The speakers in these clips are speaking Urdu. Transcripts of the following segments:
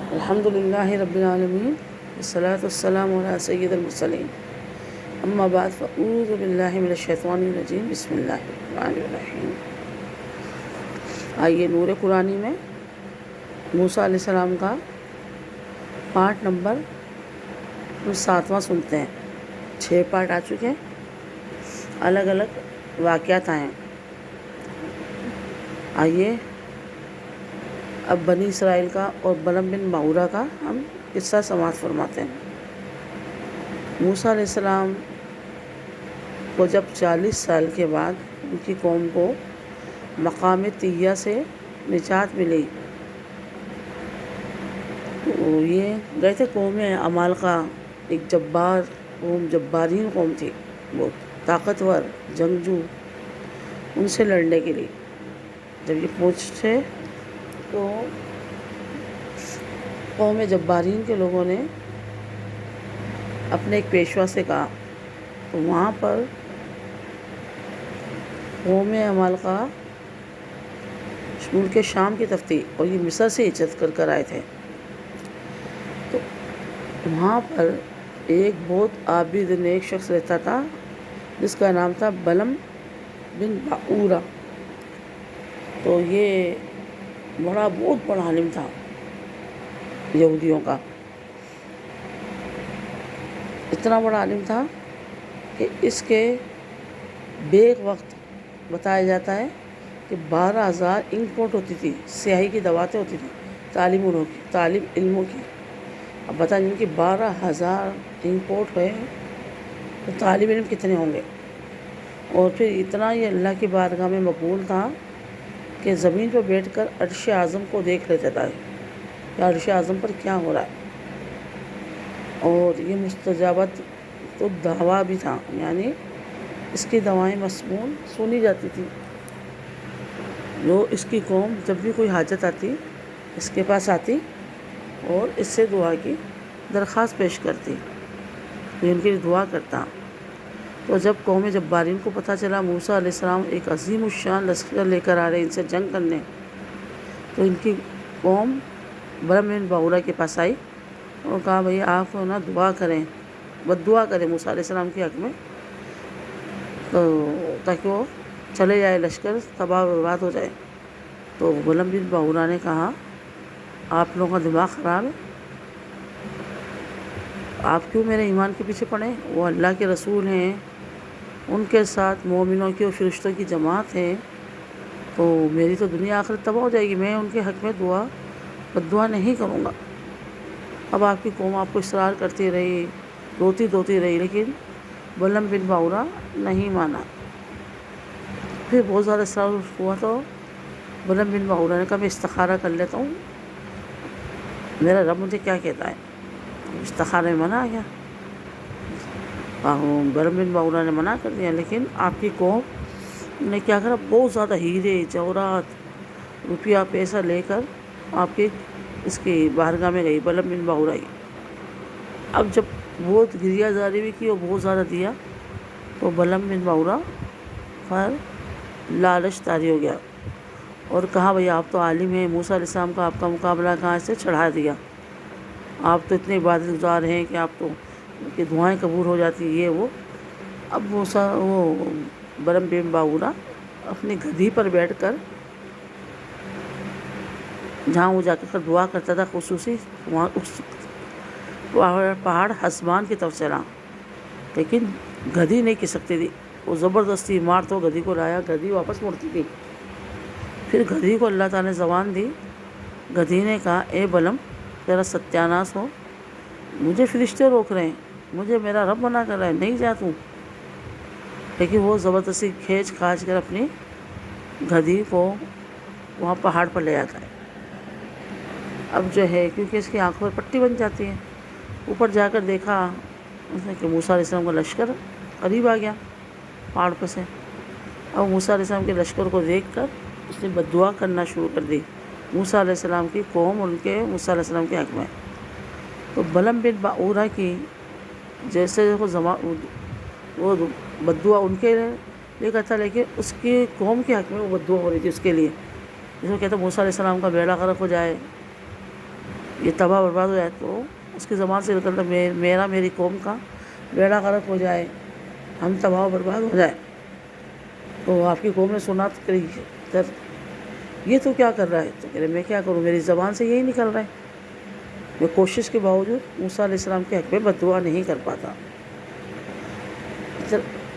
الحمد للہ رب العالمین والصلاة والسلام علی سید المرسلین اما بعد فاعوذ باللہ من الشیطان الرجیم بسم اللہ الرحمن الرحیم۔ آئیے نور قرآنی میں موسیٰ علیہ السلام کا پارٹ نمبر 7واں سنتے ہیں۔ 6 پارٹ آ چکے ہیں، الگ الگ واقعات آئے ہیں۔ آئیے اب بنی اسرائیل کا اور بلعم بن باورہ کا ہم قصہ سماعت فرماتے ہیں۔ موسیٰ علیہ السلام کو جب 40 سال کے بعد ان کی قوم کو مقام طیہ سے نجات ملی تو یہ گئے تھے قوم عمالقہ، ایک جبار قوم، جبارین قوم تھی، بہت طاقتور جنگجو، ان سے لڑنے کے لیے جب یہ پہنچے تو قوم جبارین کے لوگوں نے اپنے ایک پیشوا سے کہا، تو وہاں پر قوم عمالقہ ملک شام کی طرف تھی اور یہ مصر سے ہجرت کر آئے تھے۔ تو وہاں پر ایک بہت عابد نیک شخص رہتا تھا جس کا نام تھا بلعم بن باورہ۔ تو یہ بہت بڑا عالم تھا یہودیوں کا، اتنا بڑا عالم تھا کہ اس کے بیک وقت بتایا جاتا ہے کہ 12,000 انک پوٹ ہوتی تھی، سیاہی کی دواتیں ہوتی تھیں طالب علموں کی۔ اب بتائیں جن کی 12,000 انک پوٹ ہوئے تو طالب علم کتنے ہوں گے۔ اور پھر اتنا یہ اللہ کی بارگاہ میں مقبول تھا کہ زمین پہ بیٹھ کر عرش اعظم کو دیکھ لیتا تھا کہ عرش اعظم پر کیا ہو رہا ہے۔ اور یہ مستجابت تو دعویٰ بھی تھا، یعنی اس کی دعائیں مسموع سنی جاتی تھی۔ جو اس کی قوم جب بھی کوئی حاجت آتی اس کے پاس آتی اور اس سے دعا کی درخواست پیش کرتی، تو ان کے لیے دعا کرتا۔ تو جب قوم جبارین کو پتہ چلا موسیٰ علیہ السلام ایک عظیم الشان لشکر لے کر آ رہے ہیں ان سے جنگ کرنے، تو ان کی قوم بلعم بن باورہ کے پاس آئی اور کہا بھئی آپ نا دعا کریں، بد دعا کریں موسیٰ علیہ السلام کے حق میں، تو تاکہ وہ چلے جائے، لشکر تباہ و برباد ہو جائے۔ تو بلعم بن باورہ نے کہا آپ لوگوں کا دماغ خراب ہے، آپ کیوں میرے ایمان کے پیچھے پڑیں؟ وہ اللہ کے رسول ہیں، ان کے ساتھ مومنوں کی اور فرشتوں کی جماعت ہے، تو میری تو دنیا آخرت تباہ ہو جائے گی، میں ان کے حق میں بد دعا نہیں کروں گا۔ اب آپ کی قوم آپ کو اصرار کرتی رہی، روتی رہی، لیکن بلعم بن باورہ نہیں مانا۔ پھر بہت زیادہ اصرار ہوا تو بلعم بن باورہ نے کہا میں استخارہ کر لیتا ہوں، میرا رب مجھے کیا کہتا ہے۔ استخارہ میں منع آ گیا، بلعم بن باورہ نے منع کر دیا، لیکن آپ کی قوم نے کیا کرا، بہت زیادہ ہیرے جواہرات روپیہ پیسہ لے کر آپ کی اس کی بارگاہ میں گئی، بلعم بن باورہ کی۔ اب جب بہت گریہ زاری بھی کی اور بہت زیادہ دیا تو بلعم بن باورہ پر لالچ طاری ہو گیا اور کہا بھئی آپ تو عالم ہیں، موسیٰ علیہ السلام کا آپ کا مقابلہ کہاں سے چڑھا دیا، آپ تو اتنے عبادت گزار ہیں کہ آپ تو کہ دعائیں قبول ہو جاتی ہیں، یہ وہ۔ اب بلعم بن باورہ اپنی گدھی پر بیٹھ کر جہاں وہ جا کر دعا کرتا تھا خصوصی، وہاں اس پہاڑ حسبان کی طرف چلا، لیکن گدھی نہیں کھسک سکتی تھی، وہ زبردستی مار تو گدھی کو لایا، گدھی واپس مڑتی تھی۔ پھر گدھی کو اللہ تعالیٰ نے زبان دی، گدھی نے کہا اے بلعم تیرا ستیاناس ہو، مجھے فرشتے روک رہے ہیں، مجھے میرا رب منع کر رہا ہے، نہیں جا تو۔ لیکن وہ زبردستی کھینچ کر اپنی گدھی کو وہاں پہاڑ پر لے آتا ہے۔ اب جو ہے کیونکہ اس کی آنکھوں پر پٹی بن جاتی ہے، اوپر جا کر دیکھا اس نے کہ موسیٰ علیہ السلام کا لشکر قریب آ گیا پہاڑ پر سے۔ اب موسیٰ علیہ السلام کے لشکر کو دیکھ کر اس نے بد دعا کرنا شروع کر دی موسیٰ علیہ السلام کی قوم ان کے موسیٰ علیہ السلام کے حق میں۔ تو بلعم بن باورہ کی جیسے وہ بد دعا ان کے لیے کرتا، لیکن اس کی قوم کے حق میں وہ بد دعا ہو رہی تھی اس کے لیے، جس کو کہتا موسیٰ علیہ السلام کا بیڑا غرق ہو جائے، یہ تباہ برباد ہو جائے تو اس کی زبان سے نکلتا میرا میری قوم کا بیڑا غرق ہو جائے، ہم تباہ و برباد ہو جائے، تو آپ کی قوم نے سنا تو کر یہ تو کیا کر رہا ہے؟ تو کہہ رہے میں کیا کروں، میری زبان سے یہی نکل رہا ہے، میں کوشش کے باوجود موسیٰ علیہ السلام کے حق میں بد دعا نہیں کر پاتا۔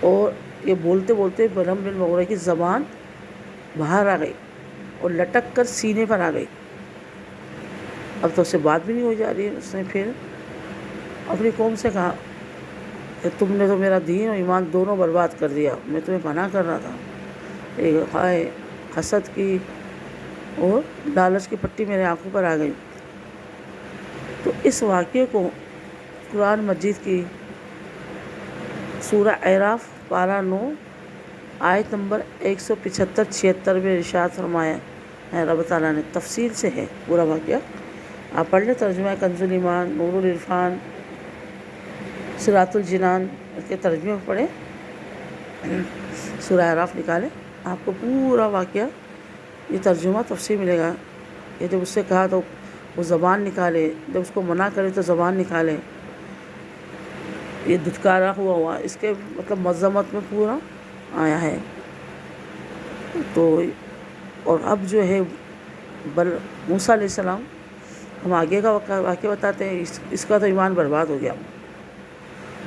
اور یہ بولتے بولتے بلحم بن مغرہ کی زبان باہر آ گئی اور لٹک کر سینے پر آ گئی۔ اب تو اس سے بات بھی نہیں ہو جا رہی ہے۔ اس نے پھر اپنی قوم سے کہا کہ تم نے تو میرا دین اور ایمان دونوں برباد کر دیا، میں تمہیں پناہ کر رہا تھا، ایک ہائے حسد کی اور لالچ کی پٹی میرے آنکھوں پر آ گئی۔ تو اس واقعے کو قرآن مجید کی سورہ اعراف پارہ 9 آیت نمبر 175-76 میں ارشاد فرمایا ہے، رب تعالیٰ نے تفصیل سے ہے پورا واقعہ، آپ پڑھ لیں، ترجمہ کنز الایمان، نور العرفان، صراط الجنان کے ترجمے کو پڑھیں، سورہ اعراف نکالیں، آپ کو پورا واقعہ یہ ترجمہ تفصیل ملے گا۔ یہ جب اس سے کہا تو وہ زبان نکالے، جب اس کو منع کرے تو زبان نکالے، یہ دھتکارا ہوا اس کے مطلب مذمت میں پورا آیا ہے۔ تو اور اب جو ہے موسیٰ علیہ السلام، ہم آگے کا واقعہ بتاتے ہیں، اس کا تو ایمان برباد ہو گیا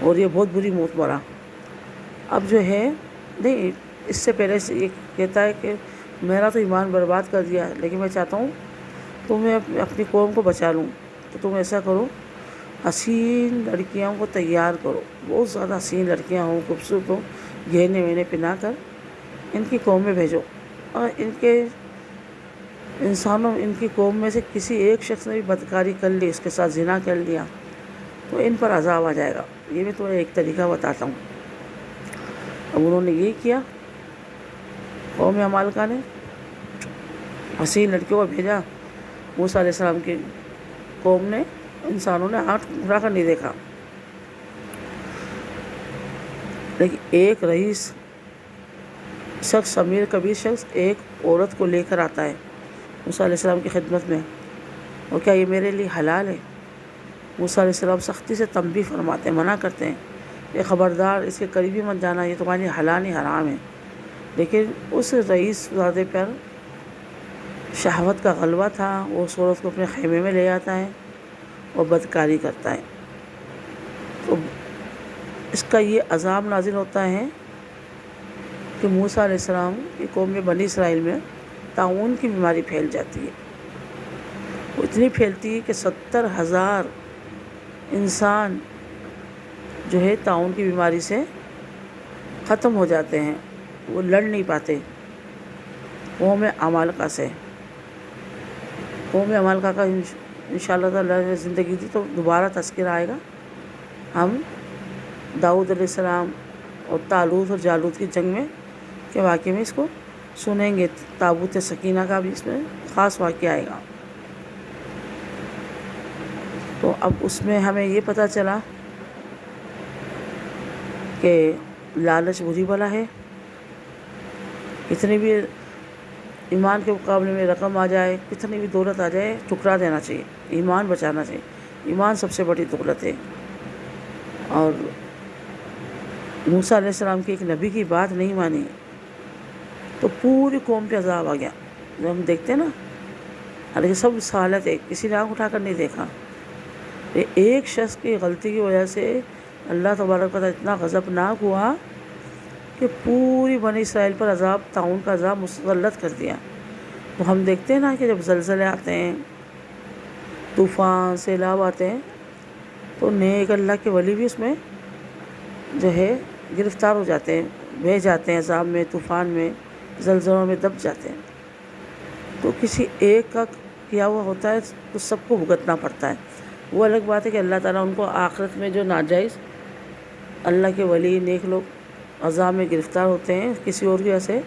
اور یہ بہت بری موت مرا۔ اب جو ہے نہیں، اس سے پہلے سے یہ کہتا ہے کہ میرا تو ایمان برباد کر دیا، لیکن میں چاہتا ہوں تمہیں اپنی قوم کو بچا لوں، تو تم ایسا کرو، حسین لڑکیاں کو تیار کرو، بہت زیادہ حسین لڑکیاں ہوں، خوبصورت ہوں، گہنے وہنے پہنا کر ان کی قوم میں بھیجو، اور ان کی قوم میں سے کسی ایک شخص نے بھی بدکاری کر لی، اس کے ساتھ زنا کر لیا، تو ان پر عذاب آ جائے گا۔ یہ میں تمہیں ایک طریقہ بتاتا ہوں۔ اب انہوں نے یہ کیا، قوم عمالقہ نے حسین لڑکیوں کو بھیجا، موسیٰ علیہ السلام کی قوم نے، انسانوں نے ہاتھ اٹھا کر نہیں دیکھا، لیکن ایک رئیس شخص، امیر کبیر شخص ایک عورت کو لے کر آتا ہے موسیٰ علیہ السلام کی خدمت میں، اور کیا یہ میرے لیے حلال ہے؟ موسیٰ علیہ السلام سختی سے تنبیہ فرماتے ہیں، منع کرتے ہیں کہ خبردار اس کے قریبی مت جانا، یہ تمہارے لیے حلال ہی حرام ہے۔ لیکن اس رئیس زادے پر شہوت کا غلبہ تھا، وہ اس عورت کو اپنے خیمے میں لے آتا ہے اور بدکاری کرتا ہے۔ تو اس کا یہ عذاب نازل ہوتا ہے کہ موسیٰ علیہ السلام کی قوم میں بنی اسرائیل میں طاعون کی بیماری پھیل جاتی ہے۔ وہ اتنی پھیلتی ہے کہ 70,000 انسان جو ہے طاعون کی بیماری سے ختم ہو جاتے ہیں، وہ لڑ نہیں پاتے قوم عمالقہ سے۔ قوم عمالقہ کا انشاءاللہ تعالیٰ نے زندگی دی تو دوبارہ تذکرہ آئے گا، ہم داؤد علیہ السلام اور طالوت اور جالوت کی جنگ میں کے واقعے میں اس کو سنیں گے، تابوت سکینہ کا بھی اس میں خاص واقعہ آئے گا۔ تو اب اس میں ہمیں یہ پتہ چلا کہ لالچ بری بلا ہے، کتنی بھی ایمان کے مقابلے میں رقم آ جائے، کتنی بھی دولت آ جائے، ٹھکرا دینا چاہیے، ایمان بچانا چاہیے، ایمان سب سے بڑی دولت ہے۔ اور موسیٰ علیہ السلام کی ایک نبی کی بات نہیں مانی تو پوری قوم پہ عذاب آ گیا، جو ہم دیکھتے ہیں نا، حالانکہ سب سہالت ہے، کسی نے آنکھ اٹھا کر نہیں دیکھا، ایک شخص کی غلطی کی وجہ سے اللہ تبارک و تعالیٰ اتنا غضبناک ہوا کہ پوری بنی اسرائیل پر عذاب، طاعون کا عذاب مسلط کر دیا۔ تو ہم دیکھتے ہیں نا کہ جب زلزلے آتے ہیں، طوفان، سیلاب آتے ہیں، تو نیک اللہ کے ولی بھی اس میں جو ہے گرفتار ہو جاتے ہیں، بہہ جاتے ہیں عذاب میں، طوفان میں، زلزلوں میں دب جاتے ہیں۔ تو کسی ایک کا کیا ہوا ہوتا ہے تو سب کو بھگتنا پڑتا ہے۔ وہ الگ بات ہے کہ اللہ تعالیٰ ان کو آخرت میں جو ناجائز اللہ کے ولی نیک لوگ عذاب میں گرفتار ہوتے ہیں کسی اور کی وجہ سے،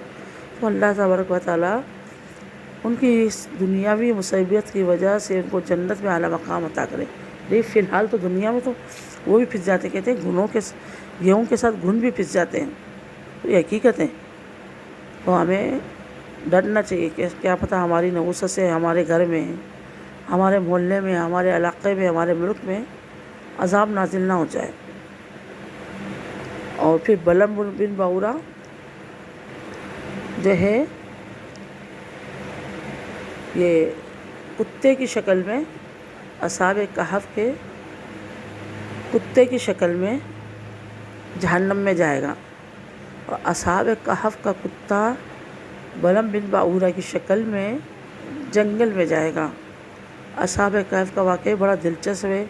تو اللہ تبارک و تعالیٰ ان کی اس دنیاوی مصیبت کی وجہ سے ان کو جنت میں اعلیٰ مقام عطا کرے۔ لیکن فی الحال تو دنیا میں تو وہ بھی پھنس جاتے، کہتے ہیں گیہوں کے ساتھ گھن بھی پھنس جاتے ہیں، تو یہ حقیقت ہے۔ تو ہمیں ڈرنا چاہیے کہ کیا پتہ ہماری نحوست سے ہمارے گھر میں، ہمارے محلے میں، ہمارے علاقے میں، ہمارے ملک میں عذاب نازل نہ ہو جائے۔ اور پھر بلعم بن بعورہ جو ہے یہ کتے کی شکل میں اصحاب کہف کے کتے کی شکل میں جہنم میں جائے گا، اور اصحاب کہف کا کتا بلعم بن بعورہ کی شکل میں جنگل میں جائے گا۔ اصحاب کہف کا واقعہ بڑا دلچسپ ہے،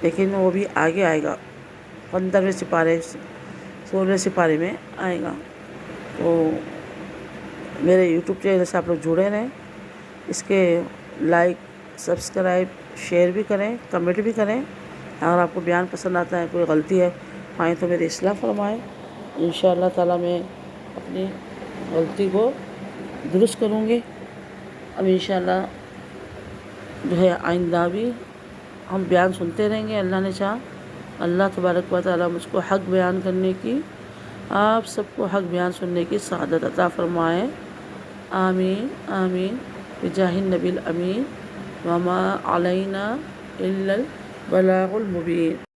لیکن وہ بھی آگے آئے گا، 15ویں سپارے 16ویں سپارے میں آئے گا۔ تو میرے یوٹیوب چینل سے آپ لوگ جڑے رہیں، اس کے لائک، سبسکرائب، شیئر بھی کریں، کمنٹ بھی کریں۔ اگر آپ کو بیان پسند آتا ہے، کوئی غلطی ہے تو میری اصلاح فرمائیں۔ انشاءاللہ تعالیٰ میں اپنی غلطی کو درست کروں گی۔ اب انشاءاللہ جو ہے آئندہ بھی ہم بیان سنتے رہیں گے، اللہ نے چاہا۔ اللہ تبارک و تعالیٰ مجھ کو حق بیان کرنے کی، آپ سب کو حق بیان سننے کی سعادت عطا فرمائے۔ آمین آمین بجاہ النبی الامین، وما علینا الا البلاغ المبین۔